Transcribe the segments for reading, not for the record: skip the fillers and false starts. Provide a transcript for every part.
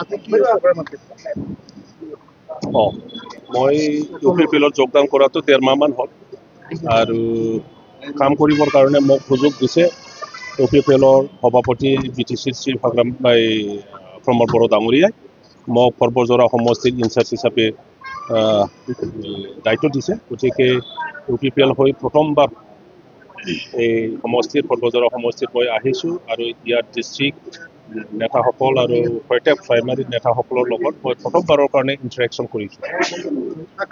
আজি কি প্ৰগ্ৰাম আছে? মই UPPL যোগদান কৰাটো ১.৫ মাহমান হ'ল আৰু কাম কৰিবৰ কাৰণে মোক সুযোগ দিছে UPPL সভাপতি BTC শ্ৰী প্ৰমোদ বড়ো ডাঙৰীয়াই মোক সৰ্বজোৰা সমষ্টিৰ ইনচাৰ্জ হিচাপে দায়িত্ব দিছে। গতিকে UPPL হৈ প্ৰথমবাৰ এই সমষ্টিৰ সৰ্বজোৰা সমষ্টিত মই আহিছোঁ আৰু ইয়াৰ ডিষ্ট্ৰিক্ট নেতাসকল আৰু প্ৰত্যেক প্ৰাইমাৰী নেতাসকলৰ লগত মই প্ৰথমবাৰৰ কাৰণে ইণ্টাৰেকশ্যন কৰিছোঁ।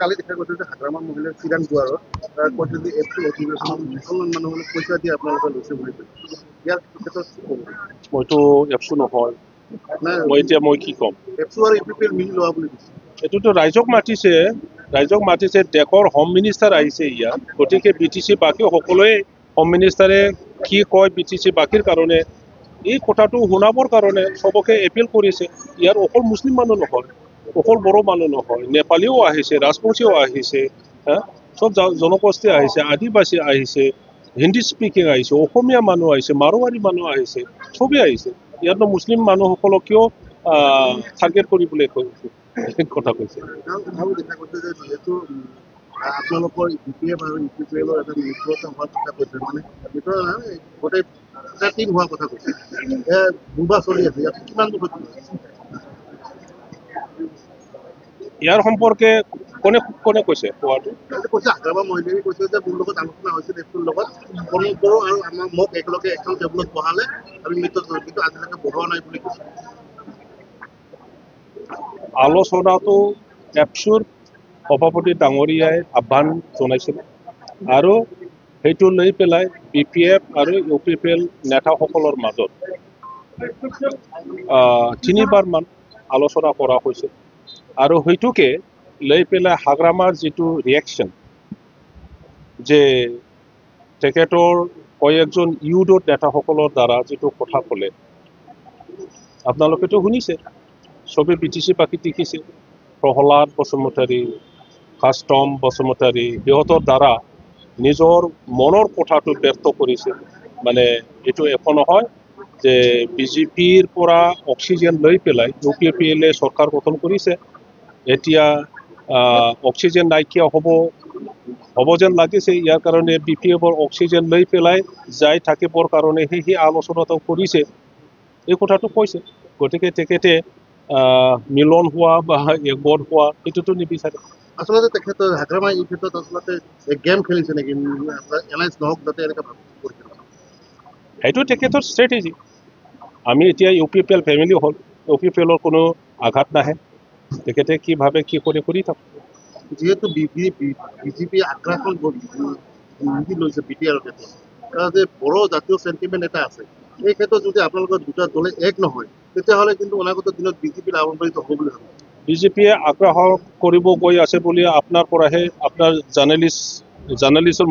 কালি দেখা গৈছে যে হাগ্ৰামা মহিলাৰ চিৰাং দুৱাৰত কৈছে যে এপটো অধিৱেশনত মুছলমান মানুহক পইচা দি আপোনালোকে লৈছে বুলি কৈছে। ইয়াৰ ক্ষেত্ৰত কি ক'ব? মইতো এপছো নহয়, মই কি ক'ম? এপছো আৰু UPPL মিলি লোৱা বুলি কৈছে। এইটোতো ৰাইজক মাতিছে দেশৰ হোম মিনিষ্টাৰ আহিছে ইয়াত। গতিকে BTC বাকী সকলোৱে হোম মিনিষ্টাৰে কি কয় BTC বাকীৰ কাৰণে এই কথাটো শুনাবৰ কাৰণে চবকে এপিল কৰিছে। ইয়াৰ অকল মুছলিম মানুহ নহয়, অকল বড়ো মানুহ নহয়, নেপালীও আহিছে, ৰাজবংশীও আহিছে, চব জনগোষ্ঠী আহিছে, আদিবাসী আহিছে, হিন্দী স্পিকিং আহিছে, অসমীয়া মানুহ আহিছে, মাৰোৱাৰী মানুহ আহিছে, চবেই আহিছে। ইয়াতনো মুছলিম মানুহসকলক কিয় টাৰ্গেট কৰিবলৈ কথা কৈছে। আৰু দেখা গৈছে যে যিহেতু আপোনালোকৰ BPF আৰু UPPL এটা মিত্ৰতা হোৱাৰ কথা কৈছে, মানে গোটেই এটা টিম হোৱাৰ কথা কৈছে। দুবাৰ চলি আছে, ইয়াত কিমান দূৰ ইয়াৰ সম্পৰ্কে কোনে কৈছে কোৱাটো? কৈছে হাগ্ৰামা মহিলাই কৈছে যে মোৰ লগত আলোচনা হৈছিল এপটোৰ লগত প্ৰমোদ বড়ো আৰু মোক একেলগে এখন টেবুলত বহালে আমি মিত্ৰতা, কিন্তু আজিলৈকে বহোৱা নাই বুলি কৈছে। আলোচনাটো এপছুৰ সভাপতি ডাঙৰীয়াই আহ্বান জনাইছিল আৰু সেইটো লৈ পেলাই BPF আৰু UPPL নেতাসকলৰ মাজত 3বাৰমান আলোচনা কৰা হৈছিল আৰু সেইটোকে লৈ পেলাই হাগ্ৰামাৰ যিটো ৰিয়েকশ্যন যে তেখেতৰ কয়েকজন ইউথৰ নেতাসকলৰ দ্বাৰা যিটো কথা ক'লে আপোনালোকেতো শুনিছে, চবে BTC বাকী দেখিছে, প্ৰহ্লাদ বসুমতাৰী, কাষ্টম বসুমতাৰী সিহঁতৰ দ্বাৰা নিজৰ মনৰ কথাটো ব্যক্ত কৰিছে। মানে এইটো একো নহয় যে BJPৰ পৰা অক্সিজেন লৈ পেলাই UPPL চৰকাৰ গঠন কৰিছে, এতিয়া অক্সিজেন নাইকিয়া হ'ব যেন লাগিছে। ইয়াৰ কাৰণে BPFৰ অক্সিজেন লৈ পেলাই যাই থাকিবৰ কাৰণে সেই আলোচনাটো কৰিছে, এই কথাটো কৈছে। গতিকে তেখেতে মিলন হোৱা বা একগোট হোৱা এইটোতো নিবিচাৰে। আচলতে তেখেতৰ হাগ্ৰামা এই ক্ষেত্ৰত আচলতে গেম খেলিছে নেকি, এলায়েন্স নহওক যাতে এনেকৈ কৰিছে? সেইটো তেখেতৰ ষ্ট্ৰেটেজি। আমি এতিয়া UPPL ফেমিলি হ'ল, UPPLৰ কোনো আঘাত নাহে, তেখেতে কি ভাবে কি কৰি থাকক। যিহেতু BJP আগ্ৰাসন লৈছে BTR ক্ষেত্ৰত, যে বড়ো জাতীয় চেণ্টিমেণ্ট এটা আছে, এই ক্ষেত্ৰত যদি আপোনালোকৰ দুটা দলে এক নহয় তেতিয়াহ'লে কিন্তু অনাগত দিনত BJP লাভান্বিত হ'ব বুলি ভাবে। BJPয়ে আগ্ৰাসন কৰিব গৈ আছে বুলি আপোনাৰ পৰাহে আপোনাৰ জাৰ্নেলিষ্টৰ